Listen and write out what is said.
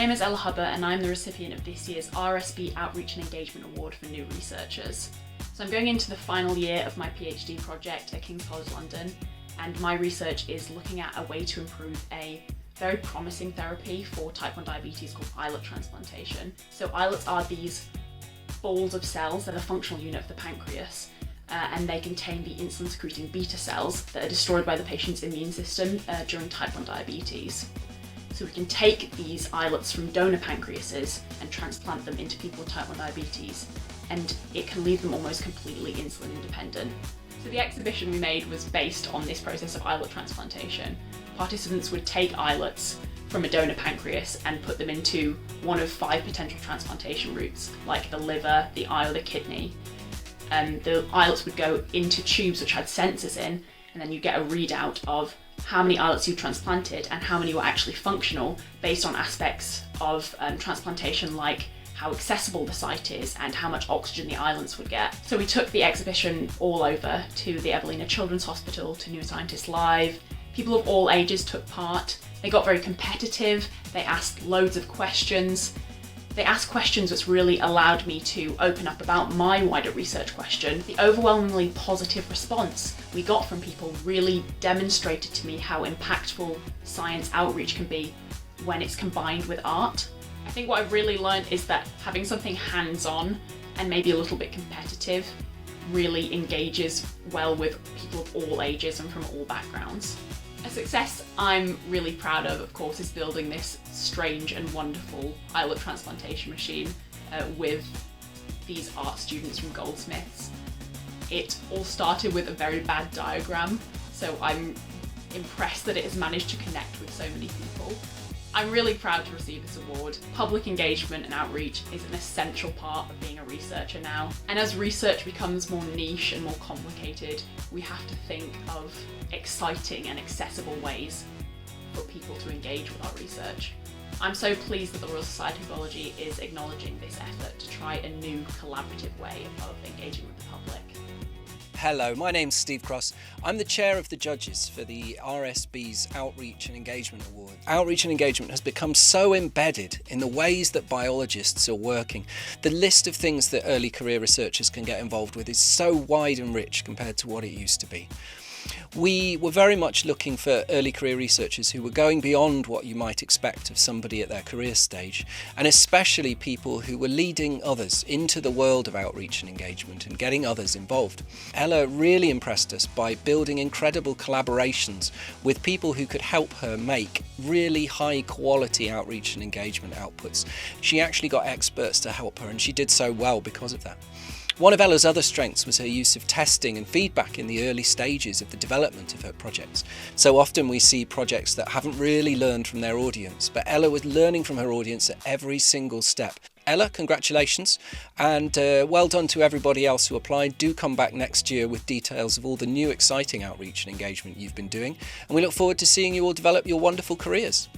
name is Ella Hubber and I'm the recipient of this year's RSB Outreach and Engagement Award for New Researchers. So I'm going into the final year of my PhD project at King's College London, and my research is looking at a way to improve a very promising therapy for type 1 diabetes called islet transplantation. So islets are these balls of cells that are a functional unit of the pancreas, and they contain the insulin-secreting beta cells that are destroyed by the patient's immune system during type 1 diabetes. So we can take these islets from donor pancreases and transplant them into people with type 1 diabetes, and it can leave them almost completely insulin independent. So the exhibition we made was based on this process of islet transplantation. Participants would take islets from a donor pancreas and put them into one of 5 potential transplantation routes, like the liver, the eye, or the kidney. The islets would go into tubes which had sensors in, and then you get a readout of how many islets you transplanted and how many were actually functional based on aspects of transplantation, like how accessible the site is and how much oxygen the islets would get. So we took the exhibition all over to the Evelina Children's Hospital, to New Scientist Live. People of all ages took part. They got very competitive. They asked loads of questions. They asked questions which really allowed me to open up about my wider research question. The overwhelmingly positive response we got from people really demonstrated to me how impactful science outreach can be when it's combined with art. I think what I've really learned is that having something hands-on and maybe a little bit competitive really engages well with people of all ages and from all backgrounds. A success I'm really proud of course, is building this strange and wonderful islet transplantation machine with these art students from Goldsmiths. It all started with a very bad diagram, so I'm impressed that it has managed to connect with so many people. I'm really proud to receive this award. Public engagement and outreach is an essential part of being a researcher now. And as research becomes more niche and more complicated, we have to think of exciting and accessible ways for people to engage with our research. I'm so pleased that the Royal Society of Biology is acknowledging this effort to try a new collaborative way of engaging with the public. Hello, my name's Steve Cross. I'm the chair of the judges for the RSB's Outreach and Engagement Award. Outreach and engagement has become so embedded in the ways that biologists are working. The list of things that early career researchers can get involved with is so wide and rich compared to what it used to be. We were very much looking for early career researchers who were going beyond what you might expect of somebody at their career stage, and especially people who were leading others into the world of outreach and engagement and getting others involved. Ella really impressed us by building incredible collaborations with people who could help her make really high quality outreach and engagement outputs. She actually got experts to help her, and she did so well because of that. One of Ella's other strengths was her use of testing and feedback in the early stages of the development of her projects. So often we see projects that haven't really learned from their audience, but Ella was learning from her audience at every single step. Ella, congratulations, and well done to everybody else who applied. Do come back next year with details of all the new exciting outreach and engagement you've been doing, and we look forward to seeing you all develop your wonderful careers.